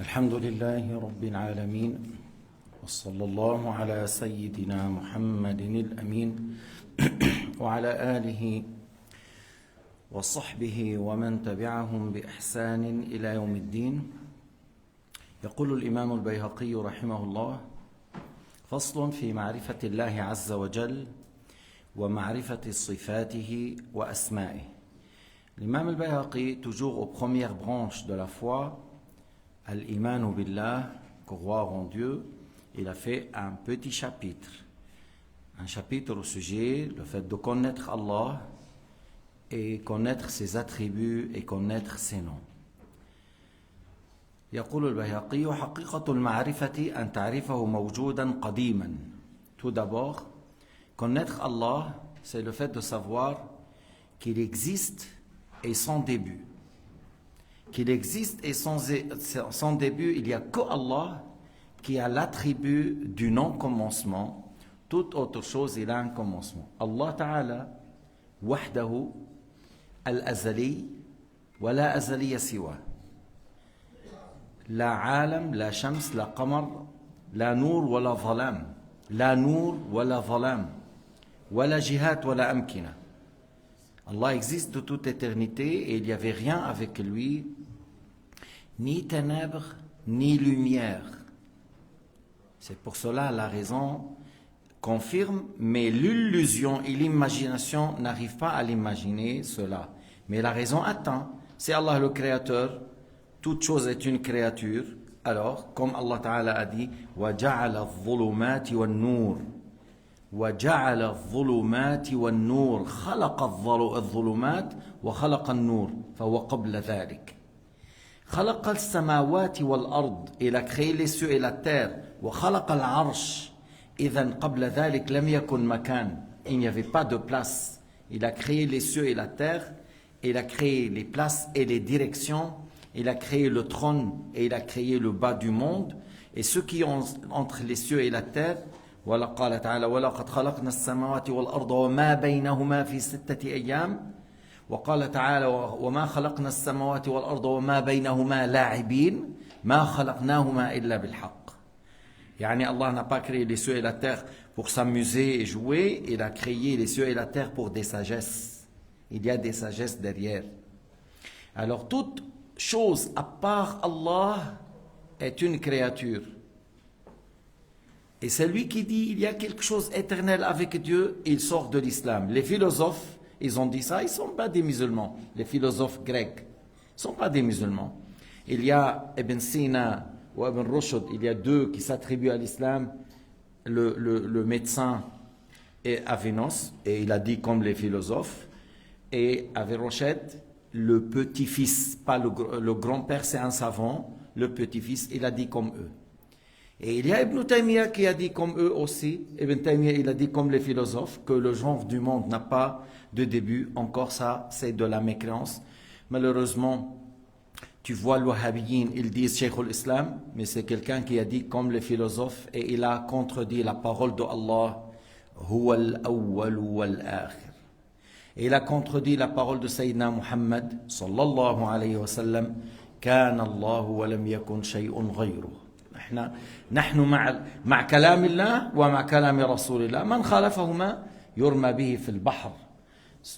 الحمد لله رب العالمين وصلى الله على سيدنا محمد الأمين وعلى آله وصحبه ومن تبعهم بإحسان إلى يوم الدين. يقول الإمام البيهقي رحمه الله: فصل في معرفة الله عز وجل ومعرفة صفاته وأسمائه. L'imam al-Bayhaqi, toujours aux premières branches de la foi, al-iman billah, croire en Dieu, il a fait un petit chapitre. Un chapitre au sujet, le fait de connaître Allah et connaître ses attributs et connaître ses noms. يقول البيهقي: حقيقة المعرفة أن تعرفه موجودا قديما. Tout d'abord, connaître Allah, c'est le fait de savoir qu'il existe et sans début. Qu'il existe et sans début, il n'y a que Allah qui a l'attribut du non-commencement. Toute autre chose, il a un commencement. Allah Ta'ala, wahdahu, al-azali, wa la azaliya siwa. La alam, la shams, la qamar, la nour, wa la zalam. La nour, wa la zalam. Wa la jihad, wa la amkina. Allah existe de toute éternité et il n'y avait rien avec lui, ni ténèbres, ni lumière. C'est pour cela la raison confirme, mais l'illusion et l'imagination n'arrivent pas à l'imaginer cela. Mais la raison atteint, c'est Allah le Créateur, toute chose est une créature. Alors, comme Allah Ta'ala a dit, وَجَعَلَ الظُّلُمَاتِ وَالنُّورِ وَجَعَلَ الظُّلُمَاتِ وَالنُّورِ خَلَقَ الظُّلُمَاتِ وَخَلَقَ النُّورِ فهو قبل ذلك. خَلَقَ السَّمَاوَاتِ وَالْأَرْضِ, il a créé les cieux et la terre. وَخَلَقَ الْعَرْشِ إِذًا قبل ذلك لم يكن مكان, il n'y avait pas de place. Il a créé les cieux et la terre, il a créé les places et les directions, il a créé le trône et il a créé le bas du monde et ceux qui ont entre les cieux et la terre. وقال تعالى: ولقد خلقنا السماوات والأرض وما بينهما في 6 أيام. وقال تعالى: وما خلقنا السماوات والأرض وما بينهما لاعبين ما خلقناهما إلا بالحق. يعني Allah n'a pas créé les cieux et la terre pour s'amuser et jouer, il a créé les cieux et la terre pour des sagesses. Il y a des sagesses derrière. Alors toute chose à part Allah est une créature. Et c'est lui qui dit il y a quelque chose éternel avec Dieu, il sort de l'islam. Les philosophes, ils ont dit ça, ils ne sont pas des musulmans. Les philosophes grecs ne sont pas des musulmans. Il y a Ibn Sina ou Ibn Rushd, il y a deux qui s'attribuent à l'islam, le médecin et Avinos, et il a dit comme les philosophes, et Averrochette, le petit-fils, pas le grand-père, c'est un savant, le petit-fils, il a dit comme eux. Et il y a Ibn Taymiyyah qui a dit comme eux aussi. Ibn Taymiyyah, il a dit comme les philosophes que le genre du monde n'a pas de début. Encore ça, c'est de la mécréance. Malheureusement, tu vois le wahhabiyyin, ils disent Cheikh al-Islam, mais c'est quelqu'un qui a dit comme les philosophes et il a contredit la parole de Allah. Huwa al-awwal wal-akhir. Et il a contredit la parole de Sayyidina Muhammad sallallahu alayhi wa sallam. Kana Allah wa lam yakun shay'un ghayruh. نحن مع كلام الله ومع كلام رسول الله من خالفهما يرمى به في البحر.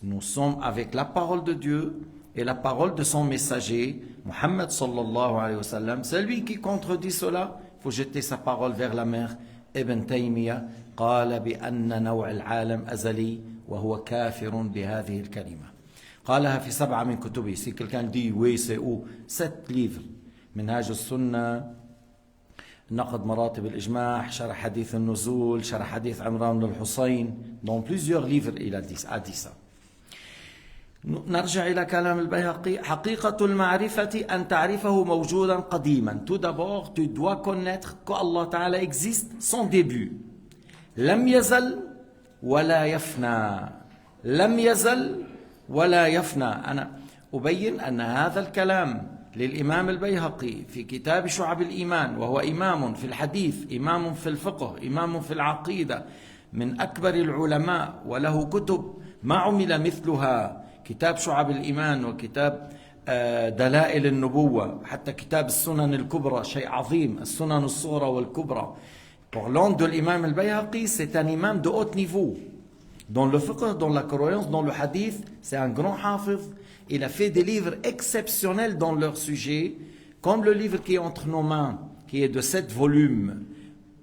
Nous sommes avec la parole de Dieu et la parole de son messager Muhammad sallallahu alayhi wa sallam. Celui qui contredit cela, il faut jeter sa parole vers la mer. Ibn Taymiyyah قال بأن نوع العالم أزلي وهو كافر بهذه الكلمة. قالها في 7 من كتبه. Si quelqu'un dit oui, c'est où? 7 livres. منهاج السنة, نقد مراتب الإجماع, شرح حديث النزول, شرح حديث عمران بن الحصين. Dans plusieurs livres, il a dit ça. نرجع إلى كلام البيهقي. حقيقة المعرفة أن تعرفه موجودا قديما. Tout d'abord, tu dois connaître qu'Allah Ta'ala existe sans début. لم يزل ولا يفنى. لم يزل ولا يفنى. أنا أبين أن هذا الكلام للإمام البيهقي في كتاب شعب الإيمان, وهو إمام في الحديث, إمام في الفقه, إمام في العقيدة, من أكبر العلماء, وله كتب ما عمل مثلها, كتاب شعب الإيمان وكتاب دلائل النبوة، حتى كتاب السنن الكبرى شيء عظيم، السنن الصغرى والكبرى. Pour l'homme de l'imam al-Bayhaqi, c'est un imam de haut niveau. Dans le fiqh, dans la croyance, dans le hadith, c'est un grand hafiz. Il a fait des livres exceptionnels dans leur sujet, comme le livre qui est entre nos mains, qui est de 7 volumes,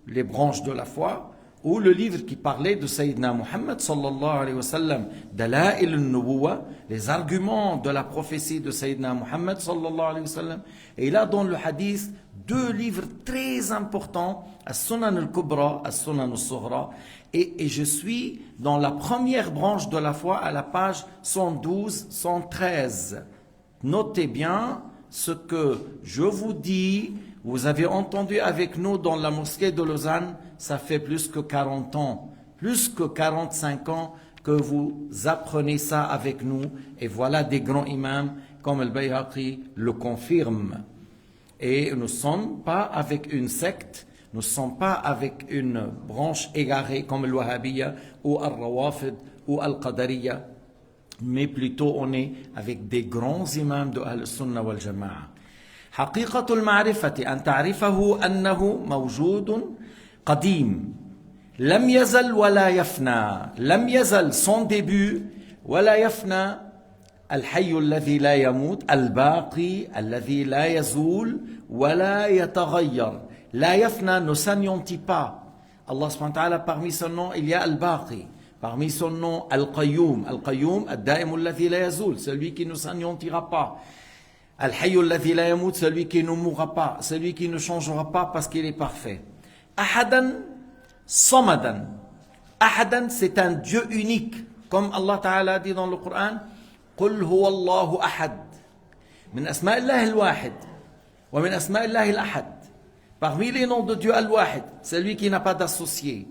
Les branches de la foi, ou le livre qui parlait de Sayyidina Muhammad sallallahu alayhi wa sallam, Dala'il al-Nubuwa, les arguments de la prophétie de Sayyidina Muhammad sallallahu alayhi wa sallam. Et là, dans le hadith, 2 livres très importants, As-Sunan al-Kubra, As-Sunan al-Sughra, et je suis dans la première branche de la foi à la page 112-113. Notez bien ce que je vous dis. Vous avez entendu avec nous dans la mosquée de Lausanne, ça fait plus que 40 ans, plus que 45 ans que vous apprenez ça avec nous. Et voilà des grands imams comme Al-Bayhaqi le confirment. Et nous ne sommes pas avec une secte, nous ne sommes pas avec une branche égarée comme Al-Wahhabiyya ou Al-Rawafid ou Al-Qadariya, mais plutôt on est avec des grands imams de Al-Sunnah wal-Jama'a. حقيقة المعرفة أن تعرفه أنه موجود قديم لم يزل ولا يفنى لم يزل son début ولا يفنى الحي الذي لا يموت الباقي الذي لا يزول ولا يتغير لا يفنى ne s'anéantit pas. Allah subhanahu wa ta'ala, parmi son nom il y a Al-Baqi, parmi son nom Al-Qayyum, Al-Qayyum Ad-Daim الذي لا يزول, celui qui ne s'anéantira pas. Al-Hayy alladhi la yamut, celui qui ne mourra pas, celui qui ne changera pas parce qu'il est parfait. Ahadan Samadan. Ahadan, c'est un Dieu unique. Comme Allah Ta'ala dit dans le Coran, Qul huwa Allahu ahad. Min asma'illah al-wahid. Wa min asma'illah al-ahad. Parmi les noms de Dieu al-wahid, celui qui n'a pas d'associé.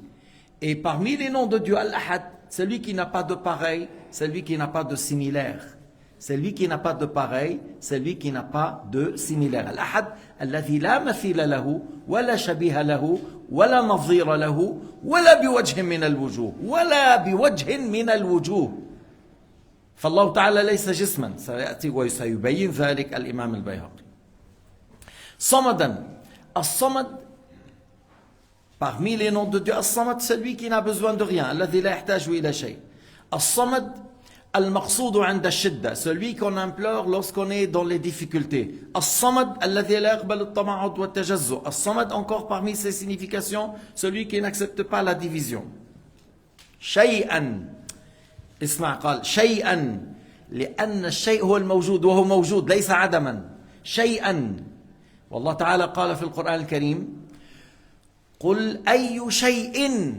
Et parmi les noms de Dieu al-ahad, celui qui n'a pas de pareil, celui qui n'a pas de similaire. Celui qui n'a pas de pareil, celui qui n'a pas de similaire. Al-Ahad, alladhi la mathila lahu, wa la shabiha lahu, wa la nadhira lahu, wa la biwajhin min al-wujuh. Wa la biwajhin min al-wujuh. فالله تعالى ليس جسما, سيأتي وسيبين ذلك الإمام البيهقي. صمدا. الصمد, parmi les noms de Dieu, الصمد, celui qui n'a besoin de rien, الذي لا يحتاج إلى شيء. الصمد, المقصود عند الشدة, celui qu'on implore lorsqu'on est dans les difficultés. الصمد الذي لا يقبل التمعض والتجزؤ. الصمد, encore parmi ses significations, celui qui n'accepte pas la division. شيئا, اسمع, قال شيئا لأن الشيء هو الموجود وهو موجود ليس عدما. شيئا, والله تعالى قال في القرآن الكريم قل أي شيء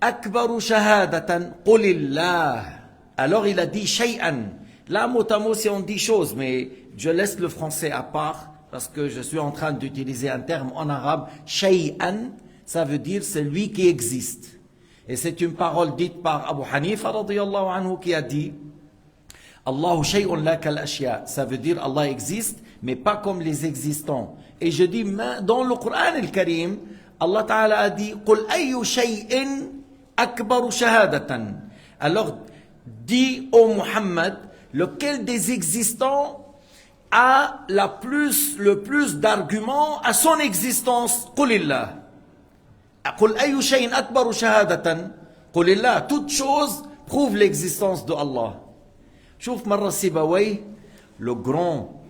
أكبر شهادة قل الله. Alors il a dit shay'an. Là, mot à mot, si on dit chose, mais je laisse le français à part parce que je suis en train d'utiliser un terme en arabe. Shay'an, ça veut dire celui qui existe. Et c'est une parole dite par Abu Hanifa radiyallahu anhu qui a dit Allahu shay'un la kal ashya. Ça veut dire Allah existe, mais pas comme les existants. Et je dis, dans le Coran al-Karim, Allah Ta'ala a dit Qul ayyu shay'in akbaru shahadatan. Alors, dit au Muhammad, lequel des existants a le plus d'arguments à son existence. Qulillah. Qul ayyu shay'in akbaru shahadatan. Qulillah. Toute chose prouve l'existence de Allah. Chouf marra Sibawayh, le grand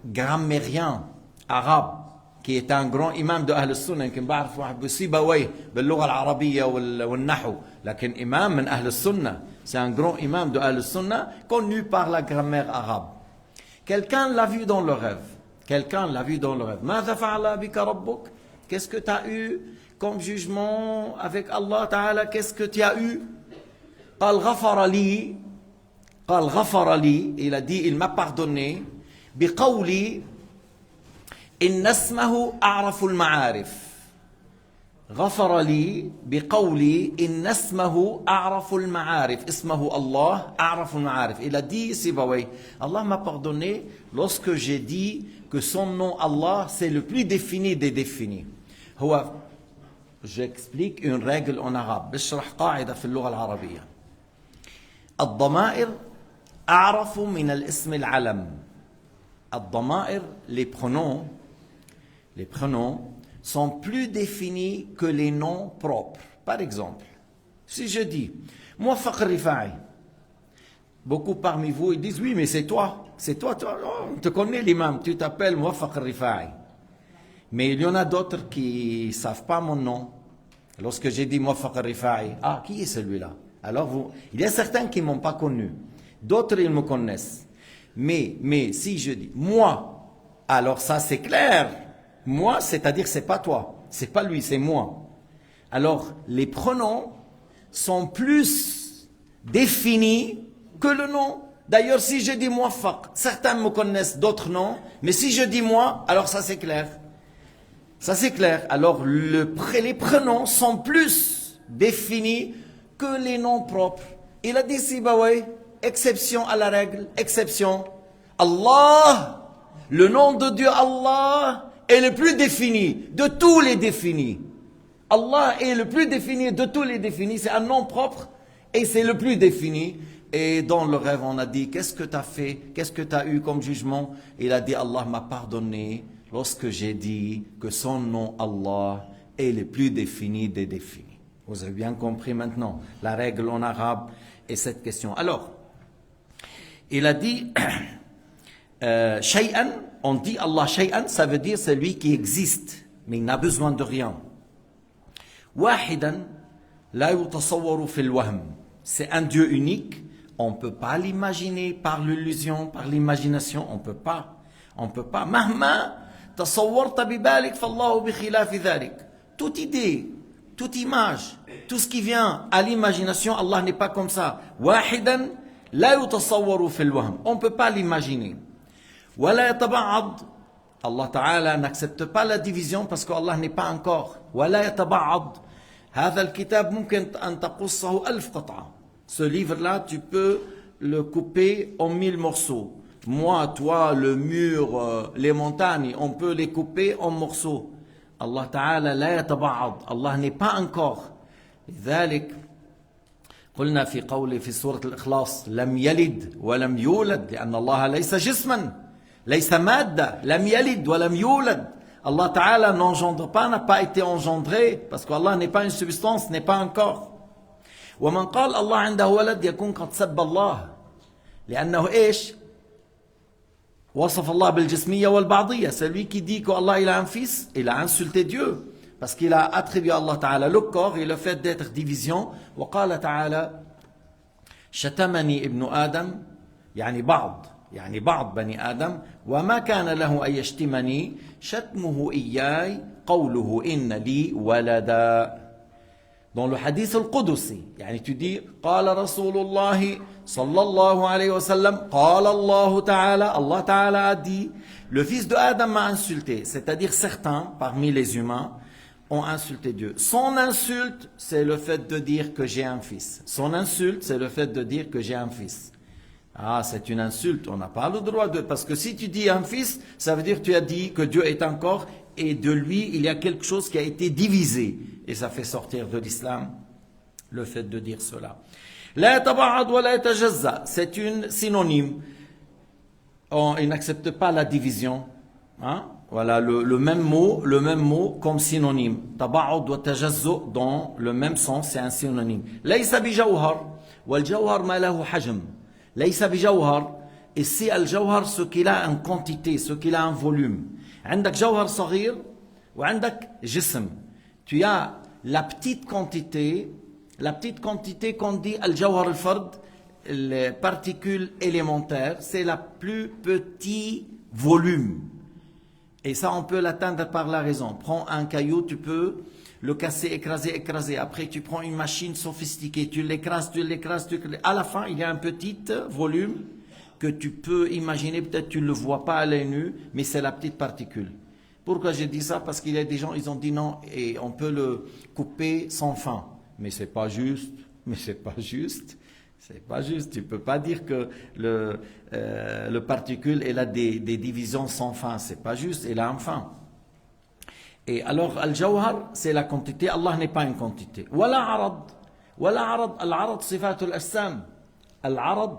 grammairien arabe, qui est un grand imam de Ahl al-Sunnah. يمكن بعرف واحد بسيبويه باللغة العربية والنحو, لكن imam من أهل السنة. C'est un grand imam de Al-Sunnah connu par la grammaire arabe. Quelqu'un l'a vu dans le rêve. Quelqu'un l'a vu dans le rêve. ماذا فعل بك ربك? Qu'est-ce que tu as eu comme jugement avec Allah Ta'ala? Qu'est-ce que tu as eu? قال غفر لي. قال غفر لي. Il a dit, il m'a pardonné. بقولي إن اسمه أعرف المعارف. غفر لي بقولي إن اسمه أعرف المعارف. اسمه الله أعرف المعارف. Il a dit, Sibawayh, Allah m'a pardonné lorsque j'ai dit que son nom Allah c'est le plus défini des définis. هو, j'explique une règle en arabe. بشرح قاعدة في اللغة العربية. الضمائر أعرف من الاسم العلم. Ad-dama'ir, les pronoms sont plus définis que les noms propres. Par exemple, si je dis Muwaffaq al-Rifa'i, beaucoup parmi vous ils disent oui, mais c'est toi, oh, on te connaît l'imam, tu t'appelles Muwaffaq al-Rifa'i. Mais il y en a d'autres qui ne savent pas mon nom. Lorsque j'ai dit Muwaffaq al-Rifa'i, ah, qui est celui-là? Alors, il y a certains qui ne m'ont pas connu, d'autres ils me connaissent. Mais si je dis moi, alors ça c'est clair. Moi, c'est-à-dire c'est pas toi, c'est pas lui, c'est moi. Alors, les pronoms sont plus définis que le nom. D'ailleurs, si je dis Muwaffaq, certains me connaissent, d'autres non. Mais si je dis moi, alors ça c'est clair. Ça c'est clair. Alors, les pronoms sont plus définis que les noms propres. Il a dit Sibawayh, exception à la règle, exception. Allah, le nom de Dieu Allah est le plus défini de tous les définis. Allah est le plus défini de tous les définis. C'est un nom propre et c'est le plus défini. Et dans le rêve, on a dit, qu'est-ce que tu as fait? Qu'est-ce que tu as eu comme jugement? Il a dit, Allah m'a pardonné lorsque j'ai dit que son nom Allah est le plus défini des définis. Vous avez bien compris maintenant la règle en arabe et cette question. Alors, il a dit Shay'an, on dit Allah Shay'an, ça veut dire celui qui existe, mais il n'a besoin de rien. Wahidan, la yutasawwaru fil wahm. C'est un Dieu unique, on ne peut pas l'imaginer par l'illusion, par l'imagination, on ne peut pas. On ne peut pas. Mahma tasawwarta bibalik fallahu bi khilafi dhalik. Toute idée, toute image, tout ce qui vient à l'imagination, Allah n'est pas comme ça. Wahidan, la yutasawwaru fil wahm. On ne peut pas l'imaginer. Wala yataba'ad. Allah Ta'ala n'accepte pas la division parce qu'Allah n'est pas encore. Wala yataba'ad. هذا الكتاب ممكن أن تقصه 1000 قطعة. Ce livre-là, tu peux le couper en 1000 morceaux. Moi, toi, le mur, les montagnes, on peut les couper en morceaux. Allah Ta'ala لا يتبعض. Allah n'est pas encore. لذلك قلنا في قوله في سورة الإخلاص لم يلد ولم يولد لأن الله ليس جسما ليس مادة لم يلد ولم يولد. Allah Ta'ala n'engendre pas, n'a pas été engendré, parce qu'Allah n'est pas une substance, n'est pas un corps. ومن قال الله عنده ولد يكون قد سب الله لأنه إيش وصف الله بالجسمية والبعضية. Celui qui dit qu'Allah il a un fils, il a insulté Dieu, parce qu'il a attribué à Allah Ta'ala le corps et le fait d'être division. وقال تعالى شتمني ابن آدم يعني بعض بني آدم وما كان له أن يشتمني شتمه إياي قوله إن لي ولدا. Dans le hadith al-Qudusi, يعني tu dis قال رسول الله صلى الله عليه وسلم قال الله تعالى, Allah Ta'ala a dit, le fils de Adam m'a insulté, c'est-à-dire certains parmi les humains ont insulté Dieu. Son insulte, c'est le fait de dire que j'ai un fils. Son insulte, c'est le fait de dire que j'ai un fils. Ah, c'est une insulte, on n'a pas le droit de... Parce que si tu dis un fils, ça veut dire que tu as dit que Dieu est un corps et de lui, il y a quelque chose qui a été divisé. Et ça fait sortir de l'islam le fait de dire cela. La yataba'ad wa la yatajazza, c'est une synonyme. Il n'accepte pas la division. Hein? Voilà, le même mot comme synonyme. Taba'ud wa tajazzu, dans le même sens, c'est un synonyme. Laysa bi jawhar, wal jawhar ma lahu hajm. Laysa bi jawhar, et c'est al-jawhar ce qu'il a en quantité, ce qu'il a en volume. عندك جوهر صغير وعندك جسم. Tu as la petite quantité qu'on dit al-jawhar al-fard, les particules élémentaires, c'est la plus petit volume. Et ça, on peut l'atteindre par la raison. Prends un caillou, tu peux le casser, écraser. Après, tu prends une machine sophistiquée, tu l'écrases. À la fin, il y a un petit volume que tu peux imaginer, peut-être tu ne le vois pas à l'œil nu, mais c'est la petite particule. Pourquoi j'ai dit ça? Parce qu'il y a des gens, ils ont dit non, et on peut le couper sans fin. Mais c'est pas juste. C'est pas juste. Tu peux pas dire que le particule, elle a des divisions sans fin. C'est pas juste. Elle a un fin. Et alors, al-jawhar, c'est la quantité. Allah n'est pas une quantité. Wala arad. Al-arad, sifatul assam. Al-arad,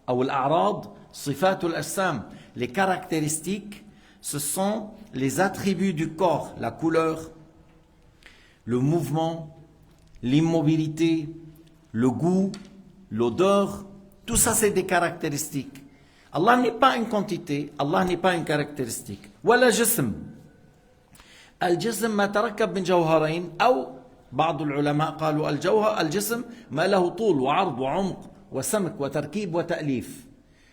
ou al-a'rad, sifatul assam. les caractéristiques, ce sont les attributs du corps, la couleur, le mouvement, l'immobilité, le goût, l'odeur, tout ça c'est des caractéristiques. Allah n'est pas une quantité, Allah n'est pas une caractéristique. ولا جسم. الجسم ما تركب من جوهرين أو بعض العلماء قالوا الجسم ما له طول وعرض وعمق وسمك وتركيب وتأليف.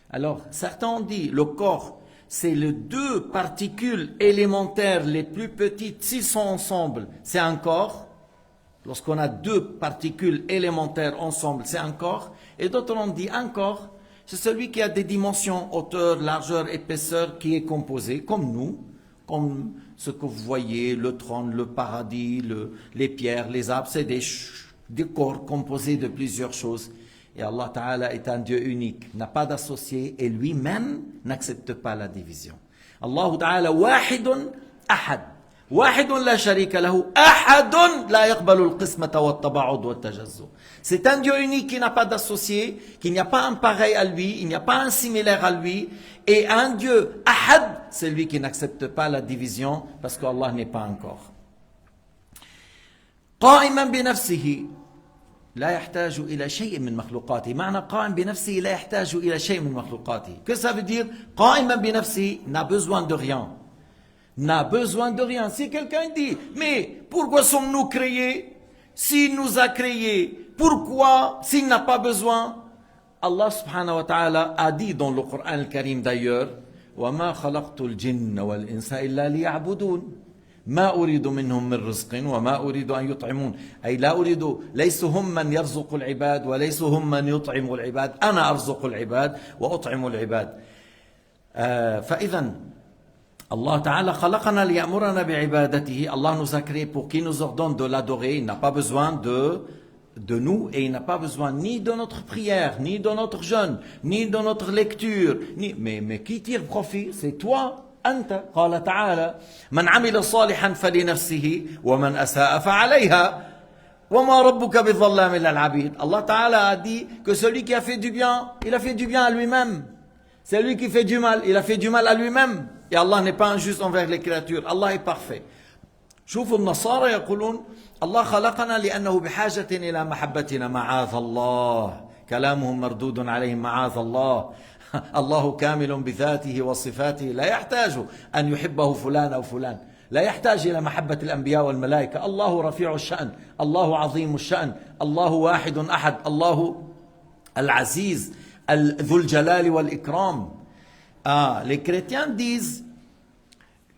Alors certains ont dit le corps c'est les deux particules élémentaires les plus petites, s'ils sont ensemble, c'est un corps. Lorsqu'on a deux particules élémentaires ensemble, c'est un corps. Et d'autres ont dit un corps, c'est celui qui a des dimensions, hauteur, largeur, épaisseur, qui est composé, comme nous, comme ce que vous voyez, le trône, le paradis, les pierres, les arbres, c'est des corps composés de plusieurs choses. Et Allah Ta'ala est un Dieu unique, n'a pas d'associé et lui-même n'accepte pas la division. Allah Ta'ala wahidun ahad. واحد لا شريك له أحد لا يقبل القسمة والتباعد والتجزؤ. C'est un Dieu unique qui n'a pas d'associé, qu'il n'y a pas un pareil à lui, il n'y a pas un similaire à lui, et un Dieu ahad, c'est lui qui n'accepte pas la division parce qu'Allah n'est pas un corps. قائما بنفسه لا يحتاج إلى شيء من مخلوقاته. معنى قائم بنفسه لا يحتاج إلى شيء من مخلوقاته. Que ça veut dire? قائما بنفسه n'a besoin de rien. N'a besoin de rien. Si quelqu'un dit, mais pourquoi sommes-nous créés? S'il nous a créés, pourquoi? S'il n'a pas besoin? Allah subhanahu wa ta'ala a dit dans le Coran al-Karim d'ailleurs, وَمَا خَلَقْتُ الْجِنَّ وَالْإِنسَ إِلَّا لِيَعْبُدُونَ ما أريد منهم من رزق وما أريد أن يطعمون أي لا أريد ليس هم من يرزق العباد وليس هم من يطعم العباد أنا أرزق العباد وأطعم العباد فإذا Allah Ta'ala khalaqana liya'murana bi'ibadatihi. Allah nous a créés pour qu'il nous ordonne de l'adorer. Il n'a pas besoin de nous et il n'a pas besoin ni de notre prière, ni de notre jeûne, ni de notre lecture. Mais qui tire profit? C'est toi. أنت قال تعالى من عمل صالحا فلنفسه ومن أساء فعليها وما ربك بظلام للعبيد. Allah Ta'ala a dit que celui qui a fait du bien, il a fait du bien à lui-même. Celui qui fait du mal, il a fait du mal à lui-même. Et Allah n'est pas injuste envers les créatures. Allah est parfait. شوفوا النصارى يقولون الله خلقنا لأنه بحاجة إلى محبتنا معاذ الله. كلامهم مردود عليهم معاذ الله. الله كامل بذاته وصفاته لا يحتاج أن يحبه فلان أو فلان. لا يحتاج إلى محبة الأنبياء والملائكة. الله رفيع الشأن. الله عظيم الشأن. الله واحد أحد. الله العزيز ذو الجلال والإكرام. Les chrétiens disent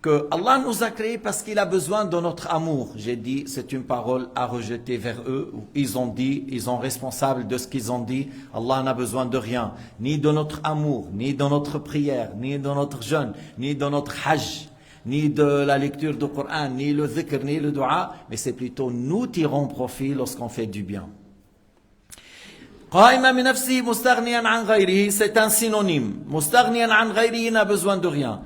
que Allah nous a créés parce qu'il a besoin de notre amour. J'ai dit, c'est une parole à rejeter vers eux. Ils ont dit, ils sont responsables de ce qu'ils ont dit. Allah n'a besoin de rien, ni de notre amour, ni de notre prière, ni de notre jeûne, ni de notre hajj, ni de la lecture du Coran, ni le dhikr, ni le dua. Mais c'est plutôt nous tirons profit lorsqu'on fait du bien. قائما بنفسه مستغنيا عن غيره, c'est un synonyme. مستغنيا عن غيره n'a besoin de rien.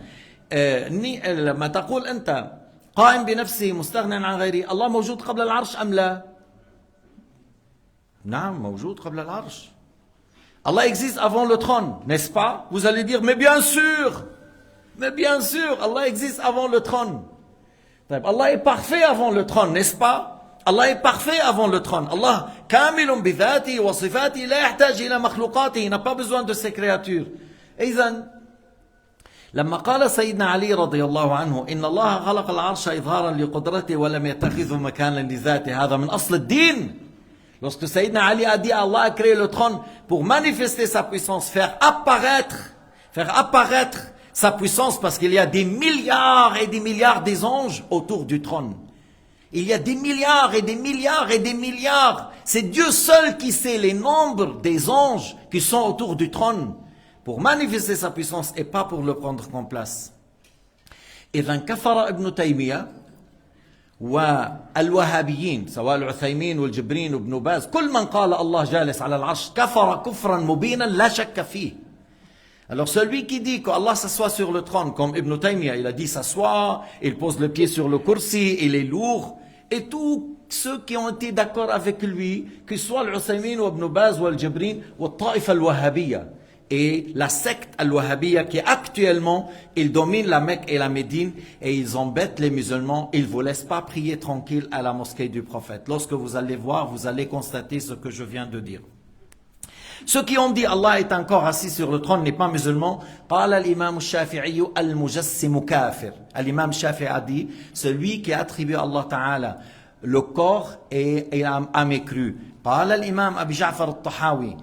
لما تقول أنت قائم بنفسه مستغنيا عن غيره, الله موجود قبل العرش أم لا؟ نعم موجود قبل العرش. Allah existe avant le trône, n'est-ce pas? Vous allez dire, mais bien sûr, Allah existe avant le trône. Allah est parfait avant le trône, n'est-ce pas? Allah est parfait avant le trône. Allah, kamilun bidhati wa sifati, la yahtaj ila makhluqati, il n'a pas besoin de ses créatures. إذن لما قال سيدنا علي رضي الله عنه إن الله خلق العرش إظهارا لقدرته ولم يتخذه مكانا لذاته هذا من أصل الدين. Lorsque Sayyidina Ali a dit Allah a créé le trône pour manifester sa puissance, faire apparaître sa puissance, parce qu'il y a des milliards et des milliards des anges autour du trône. Il y a des milliards et des milliards et des milliards. C'est Dieu seul qui sait les nombres des anges qui sont autour du trône pour manifester sa puissance et pas pour le prendre comme place. إذن كفر ابن تيمية والوهابيين سواء العثيمين والجبرين وابن باز كل من قال الله جالس على العرش كفر كفرا مبينا لا شك فيه. Alors celui qui dit qu'Allah s'assoit sur le trône, comme Ibn Taymiyyah, il a dit s'assoit, il pose le pied sur le kursi, il est lourd, et tous ceux qui ont été d'accord avec lui, que ce soit l'Uthaymin ou Ibn Baz ou Al-Jabrin ou Ta'ifa al-Wahhabiyya, et la secte al-Wahhabiyya qui actuellement, ils dominent la Mecque et la Médine et ils embêtent les musulmans, ils ne vous laissent pas prier tranquille à la mosquée du prophète. Lorsque vous allez voir, vous allez constater ce que je viens de dire. Ceux qui ont dit Allah est encore assis sur le trône n'est pas musulman. قال الإمام الشافعي المجسم كافر. L'imam Shafi'i a dit, celui qui attribue à Allah Ta'ala le corps et a mécru. قال الإمام أبي جعفر الطحاوي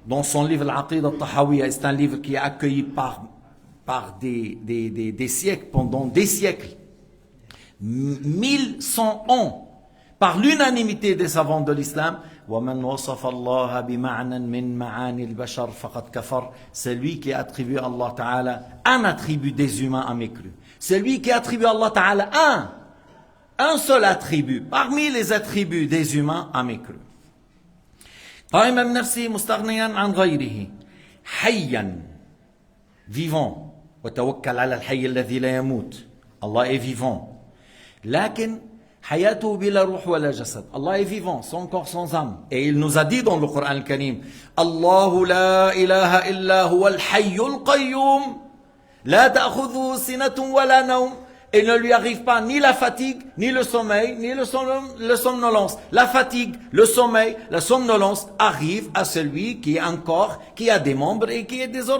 dans son livre Al-Aqida al-Tahawiyya, c'est un livre qui est accueilli par des siècles, pendant des siècles, 1100 ans, par l'unanimité des savants de l'islam. وَمَنْ وَصَفَ اللَّهَ بِمَعْنًا مِنْ مَعَانِ الْبَشَرِ فَقَدْ كَفَرَ. C'est lui qui attribue à Allah Ta'ala un attribut des humains à mécru. C'est lui qui attribue à Allah Ta'ala un seul attribut, parmi les attributs des humains à mécru. قائما بنفسه مستغنيا عن غيره حيا vivant وتوكل على الحي الذي لا يموت. Allah est vivant لكن حياته بلا روح ولا جسد. Allah est vivant sans corps, sans âme, et il nous a dit dans le Coran al-Karim الله لا إله إلا هو الحي القيوم لا تأخذه سنة ولا نوم. Et ne lui arrive pas ni la fatigue, ni le sommeil, ni le somnolence. La fatigue, le sommeil, la somnolence arrive à celui qui est un corps, qui a des membres et qui a des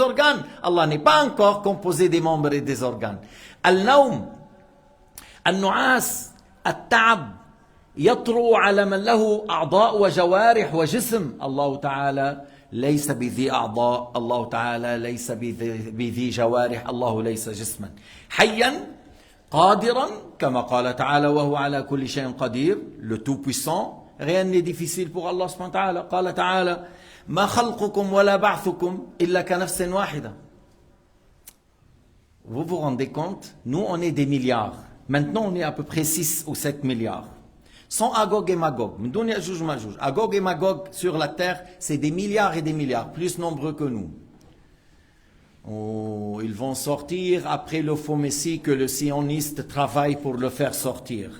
organes. Allah n'est pas un corps composé des membres et des organes. Al-Nawm, Al-Nu'as, Al-Ta'ab, يطرو على من له أعضاء وجوارح وجسم. الله تعالى ليس بذي أعضاء، الله تعالى ليس بذي جوارح، الله ليس جسما. حيا قادرا كما قال تعالى وهو على كل شيء قدير. Le tout-puissant, rien n'est difficile pour Allah subhanahu wa ta'ala. قال تعالى ما خلقكم ولا بعثكم إلا كنفس واحدة. Vous vous rendez compte? Nous on est des milliards. Maintenant on est à peu près 6 ou 7 milliards. Sans Agog et Magog. Agog et Magog sur la terre, c'est des milliards et des milliards, plus nombreux que nous. Oh, ils vont sortir après le faux messie que le sioniste travaille pour le faire sortir.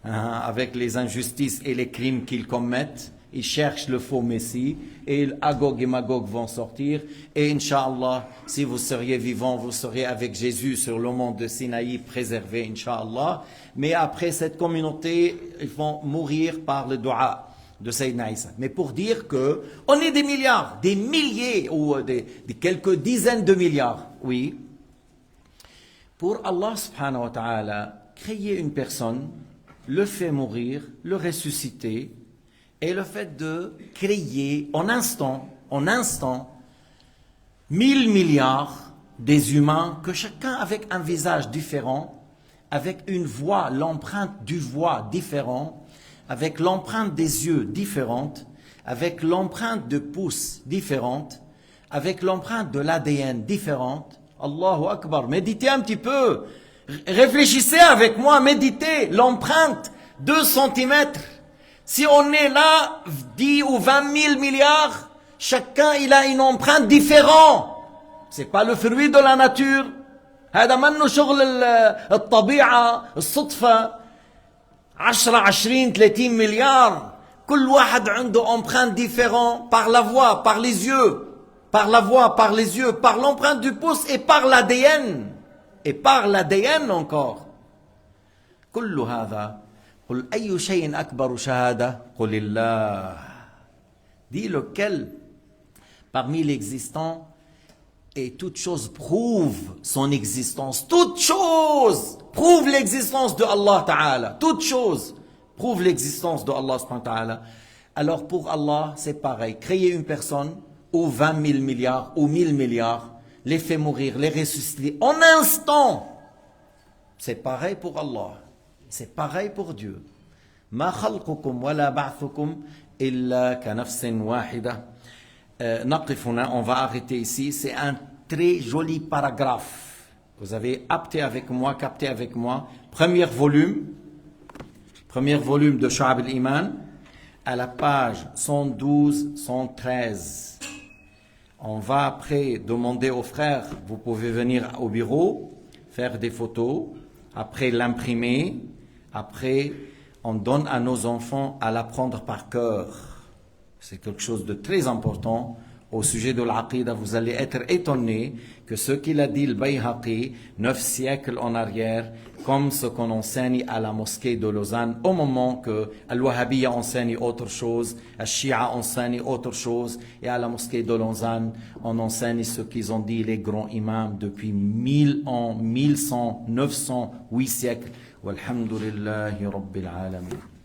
Avec les injustices et les crimes qu'ils commettent, ils cherchent le faux messie et Agog et Magog vont sortir. Et Inch'Allah, si vous seriez vivants, vous seriez avec Jésus sur le mont de Sinaï préservé, Inch'Allah. Mais après cette communauté, ils vont mourir par le dua de Sayyidina Isa. Mais pour dire que on est des milliards, des milliers ou des quelques dizaines de milliards, oui. Pour Allah subhanahu wa ta'ala, créer une personne, le fait mourir, le ressusciter, et le fait de créer en instant, 1000 milliards des humains, que chacun avec un visage différent, avec une voix, l'empreinte du voix différent, avec l'empreinte des yeux différente, avec l'empreinte de pouce différente, avec l'empreinte de l'ADN différente. Allahu Akbar, méditez un petit peu, réfléchissez avec moi, méditez, l'empreinte, 2 centimètres. Si on est là, 10 ou 20 000 milliards, chacun il a une empreinte différente. C'est pas le fruit de la nature. هذا منه شغل الطبيعة الصدفة. 10 20 30 مليار. كل واحد عنده empreinte différente par la voix, par les yeux, par la voix, par les yeux, par l'empreinte du pouce et par l'ADN. Et par l'ADN encore. كل هذا قل أي شيء أكبر شهادة قل الله. Dis lequel parmi l'existant et toute chose prouve son existence. Toute chose prouve l'existence de Allah Ta'ala. Toute chose prouve l'existence de Allah subhanahu wa ta'ala. Alors pour Allah, c'est pareil. Créer une personne ou 20 000 milliards ou 1000 milliards, les faire mourir, les ressusciter en instant. C'est pareil pour Allah. C'est pareil pour Dieu. Ma khalqukum wa la ba'thukum illa ka nafsin wahida. On va arrêter ici. C'est un très joli paragraphe. Vous avez capté avec moi. Premier volume de Shu'ab al-Iman, à la page 112-113. On va après demander aux frères, vous pouvez venir au bureau, faire des photos, après l'imprimer, après on donne à nos enfants à l'apprendre par cœur. C'est quelque chose de très important. Au sujet de l'Aqidah, vous allez être étonné que ce qu'il a dit le Bayhaqi 9 siècles en arrière, comme ce qu'on enseigne à la mosquée de Lausanne, au moment que Al-Wahhabiyya enseigne autre chose, Al-Shia enseigne autre chose, et à la mosquée de Lausanne, on enseigne ce qu'ils ont dit les grands imams depuis 1000 ans, 1100, 900, 8 siècles. Walhamdulillahi Rabbil Alamin.